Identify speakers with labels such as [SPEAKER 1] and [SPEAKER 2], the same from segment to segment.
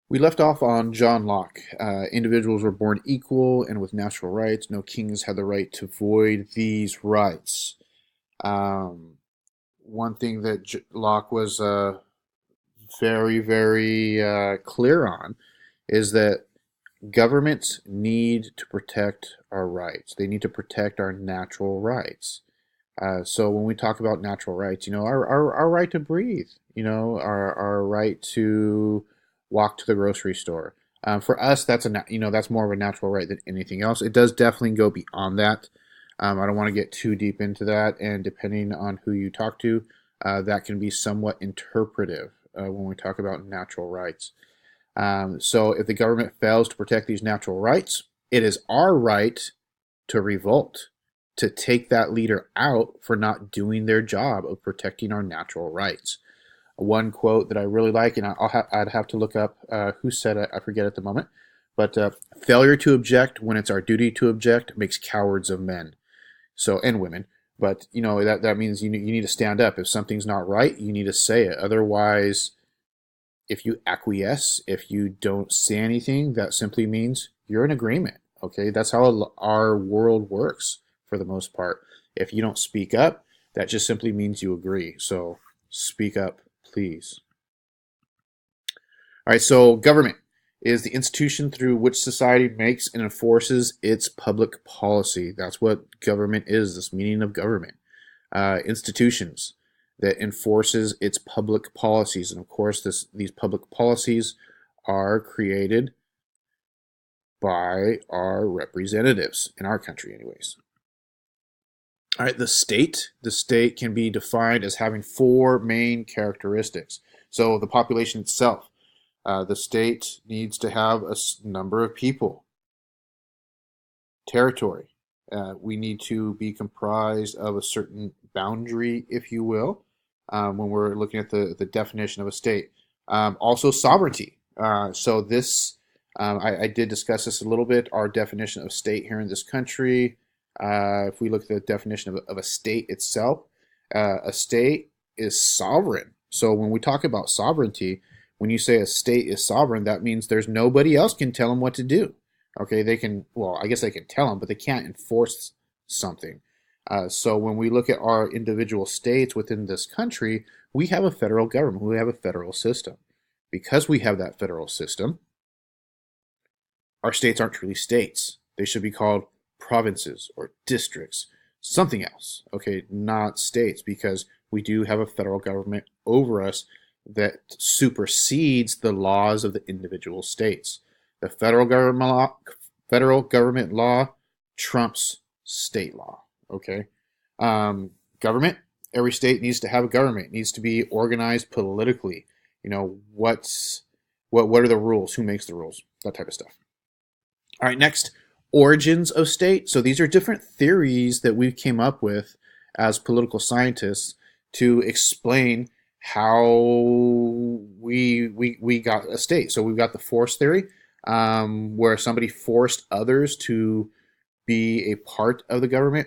[SPEAKER 1] We left off on John Locke. Individuals were born equal and with natural rights. No kings had the right to void these rights. Um, One thing that Locke was very clear on is that governments need to protect our rights. They need to protect our natural rights. So when we talk about natural rights, our right to breathe, our right to walk to the grocery store. For us, that's more of a natural right than anything else. It does definitely go beyond that. I don't want to get too deep into that, and depending on who you talk to, that can be somewhat interpretive when we talk about natural rights. So if the government fails to protect these natural rights, it is our right to revolt, to take that leader out for not doing their job of protecting our natural rights. One quote that I really like, and I'd have to look up who said it, I forget at the moment, but failure to object when it's our duty to object makes cowards of men. So, and women. But, that means you need to stand up. If something's not right, you need to say it. Otherwise, if you acquiesce, if you don't say anything, that simply means you're in agreement. Okay, that's how our world works for the most part. If you don't speak up, that just simply means you agree. So speak up, please. All right, so government is the institution through which society makes and enforces its public policy. That's what government is, this meaning of government. Institutions that enforces its public policies. And of course, these public policies are created by our representatives in our country, anyways. All right, the state. The state can be defined as having four main characteristics. So the population itself. The state needs to have a number of people. Territory. We need to be comprised of a certain boundary, if you will, when we're looking at the definition of a state. Also, sovereignty. I did discuss this a little bit. Our definition of state here in this country, if we look at the definition of a state itself, a state is sovereign. So when we talk about sovereignty, when you say a state is sovereign, that means there's nobody else can tell them what to do. Okay, they can, well, I guess they can tell them, but they can't enforce something. So when we look at our individual states within this country, we have a federal government, we have a federal system. Because we have that federal system, our states aren't truly states. They should be called provinces or districts, something else. Okay, not states, because we do have a federal government over us that supersedes the laws of the individual states. The federal government law trumps state law. Okay, government. Every state needs to have a government. It needs to be organized politically. What are the rules? Who makes the rules? That type of stuff. All right, next, origins of state. So these are different theories that we came up with as political scientists to explain how we got a state. So we've got the force theory, where somebody forced others to be a part of the government.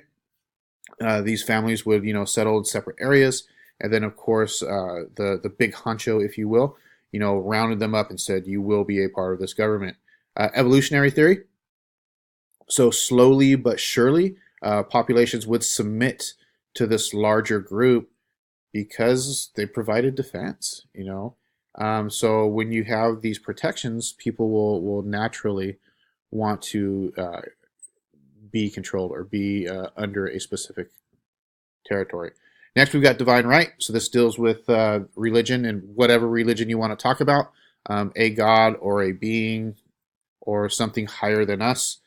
[SPEAKER 1] These families would, settle in separate areas, and then of course the big honcho, if you will, rounded them up and said, "You will be a part of this government." Evolutionary theory. So slowly but surely, populations would submit to this larger group because they provided defense. So when you have these protections, people will naturally want to be controlled or be under a specific territory. Next, we've got divine right. So this deals with religion and whatever religion you want to talk about, a god or a being or something higher than us.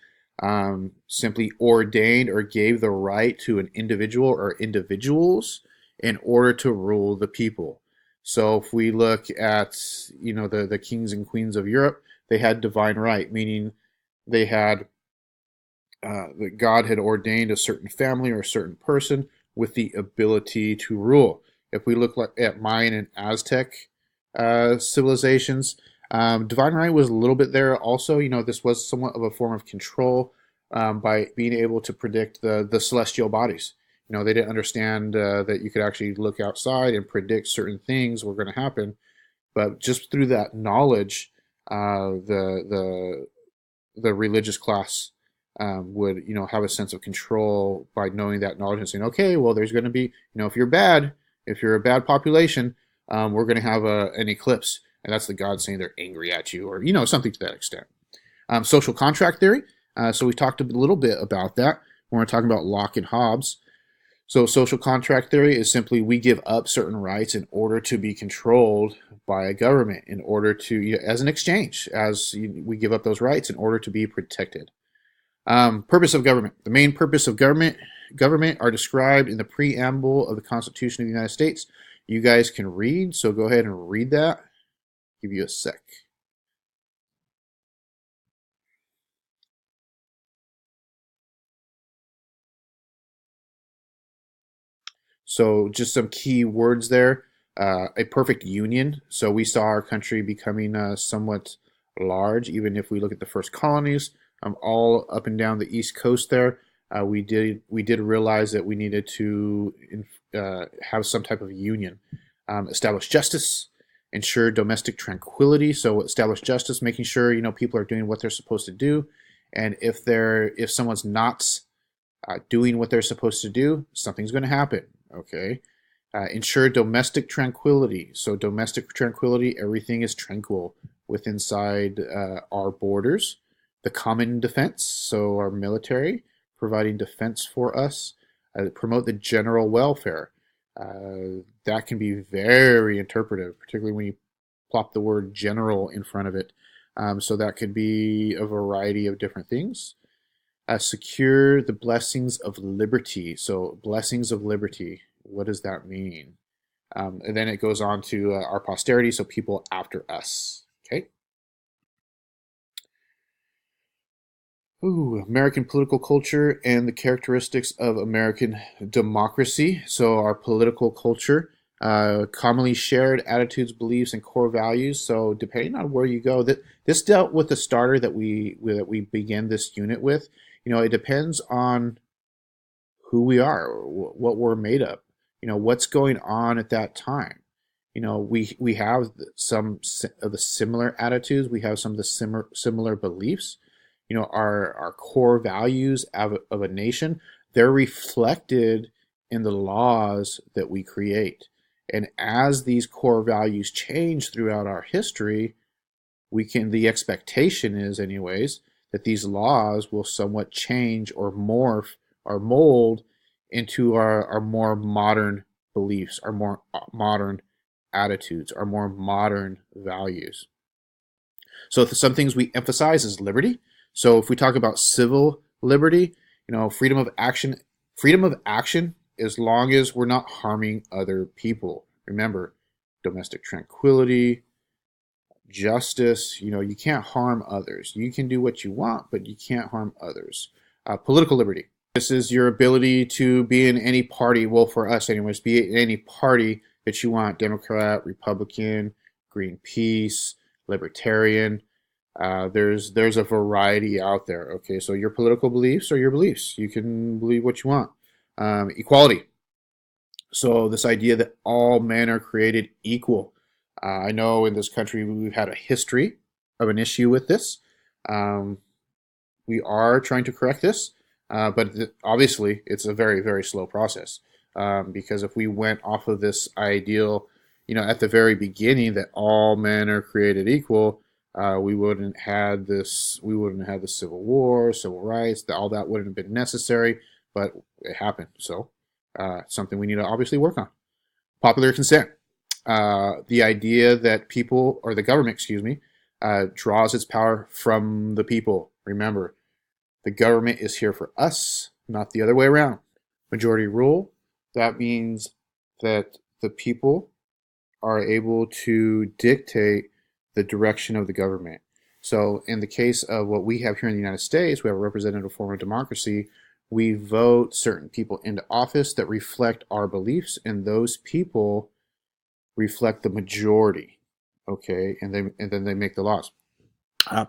[SPEAKER 1] Simply ordained or gave the right to an individual or individuals in order to rule the people. So if we look at the kings and queens of Europe, they had divine right, meaning they had that God had ordained a certain family or a certain person with the ability to rule. If we look at Mayan and Aztec civilizations, divine right was a little bit there also. This was somewhat of a form of control by being able to predict the celestial bodies. They didn't understand that you could actually look outside and predict certain things were going to happen. But just through that knowledge, the religious class would, have a sense of control by knowing that knowledge and saying, okay, well, there's going to be, if you're bad, if you're a bad population, we're going to have an eclipse, and that's the gods saying they're angry at you, or something to that extent. Social contract theory. So we talked a little bit about that when we're talking about Locke and Hobbes. So social contract theory is simply we give up certain rights in order to be controlled by a government, in order to, as an exchange, we give up those rights in order to be protected. Purpose of government. The main purpose of government are described in the preamble of the Constitution of the United States. You guys can read, so go ahead and read that. Give you a sec. So just some key words there. A perfect union. So we saw our country becoming somewhat large, even if we look at the first colonies, all up and down the East Coast there. We did realize that we needed to have some type of union. Establish justice, ensure domestic tranquility. So establish justice, making sure people are doing what they're supposed to do, and if someone's not doing what they're supposed to do, something's going to happen. Okay. Ensure domestic tranquility. So domestic tranquility, everything is tranquil within inside our borders. The common defense, so our military providing defense for us. Promote the general welfare. That can be very interpretive, particularly when you plop the word general in front of it. So that could be a variety of different things. Secure the blessings of liberty. So blessings of liberty, what does that mean? And then it goes on to our posterity, so people after us. Okay. Ooh, American political culture and the characteristics of American democracy. So our political culture, commonly shared attitudes, beliefs, and core values. So depending on where you go, this dealt with the starter that we began this unit with. It depends on who we are, what we're made of, what's going on at that time. We have some of the similar attitudes. We have some of the similar beliefs. Our core values of a nation, they're reflected in the laws that we create. And as these core values change throughout our history, the expectation is anyways, that these laws will somewhat change or morph or mold into our more modern beliefs, our more modern attitudes, our more modern values. So some things we emphasize is liberty. So if we talk about civil liberty, freedom of action as long as we're not harming other people. Remember, domestic tranquility, justice, you can't harm others. You can do what you want, but you can't harm others. Political liberty. This is your ability to be in any party, well, for us anyways, be in any party that you want, Democrat, Republican, Greenpeace, Libertarian. There's a variety out there. Okay, so your political beliefs are your beliefs. You can believe what you want. Equality. So this idea that all men are created equal. I know in this country we've had a history of an issue with this. We are trying to correct this, but obviously it's a very, very slow process. Because if we went off of this ideal, at the very beginning that all men are created equal, we wouldn't have the Civil War, civil rights, all that wouldn't have been necessary, but it happened. So something we need to obviously work on. Popular consent. The idea that people, or the government, draws its power from the people. Remember, the government is here for us, not the other way around. Majority rule. That means that the people are able to dictate the direction of the government. So in the case of what we have here in the United States, we have a representative form of democracy. We vote certain people into office that reflect our beliefs, and those people reflect the majority. Okay, and then they make the laws.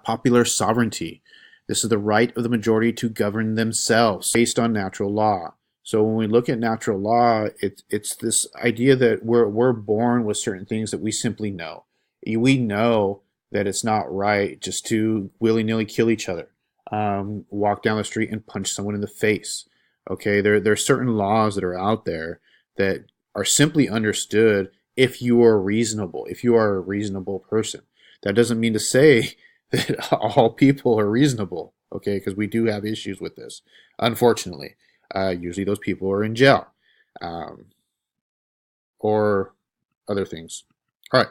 [SPEAKER 1] Popular sovereignty. This is the right of the majority to govern themselves based on natural law. So when we look at natural law, it's this idea that we're born with certain things that we simply know. We know that it's not right just to willy-nilly kill each other, walk down the street and punch someone in the face. Okay, there are certain laws that are out there that are simply understood if you are reasonable, if you are a reasonable person. That doesn't mean to say that all people are reasonable, okay, because we do have issues with this, unfortunately. Usually those people are in jail, um, or other things. All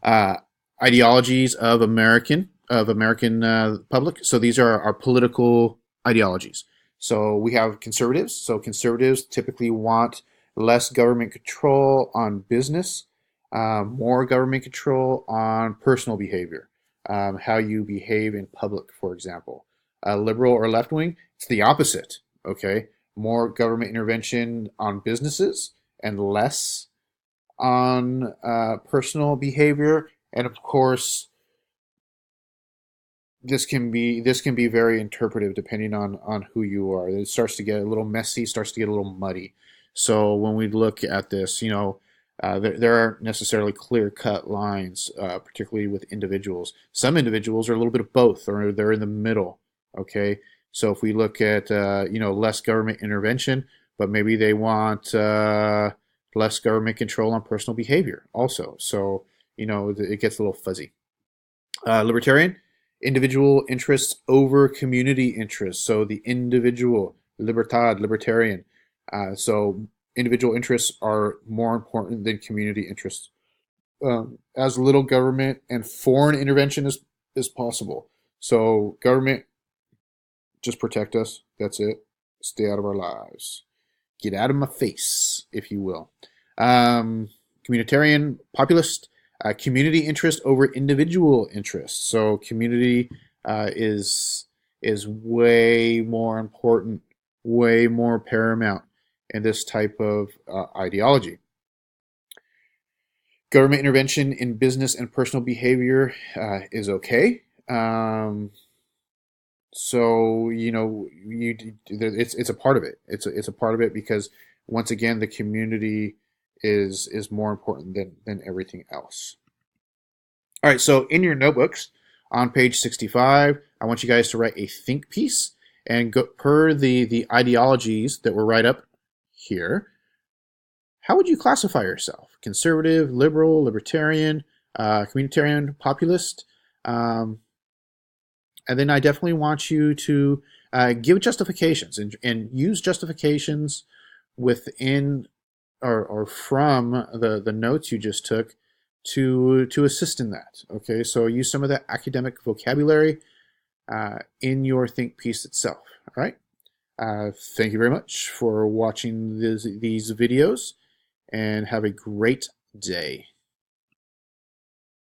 [SPEAKER 1] right. Ideologies of American public. So these are our political ideologies. So we have conservatives. So conservatives typically want less government control on business, more government control on personal behavior, how you behave in public, for example. Liberal or left wing, it's the opposite. Okay, more government intervention on businesses and less on personal behavior, and of course, this can be very interpretive depending on who you are. It starts to get a little messy, starts to get a little muddy. So when we look at this, there aren't necessarily clear cut lines, particularly with individuals. Some individuals are a little bit of both, or they're in the middle. Okay, so if we look at less government intervention, but maybe they want less government control on personal behavior also. So it gets a little fuzzy. Libertarian, individual interests over community interests. So the individual, libertad, libertarian. So individual interests are more important than community interests. As little government and foreign intervention as possible. So government, just protect us. That's it. Stay out of our lives. Get out of my face, if you will. Communitarian, populist, community interest over individual interest. So community is way more important, way more paramount in this type of ideology. Government intervention in business and personal behavior is okay. So it's a part of it. It's a part of it because once again the community is more important than everything else. All right, so in your notebooks on page 65, I want you guys to write a think piece and go per the ideologies that were right up here. How would you classify yourself? Conservative, liberal, libertarian, communitarian, populist? And then I definitely want you to give justifications and use justifications within or from the notes you just took to assist in that. Okay, so use some of that academic vocabulary in your think piece itself. All right. Thank you very much for watching these videos, and have a great day.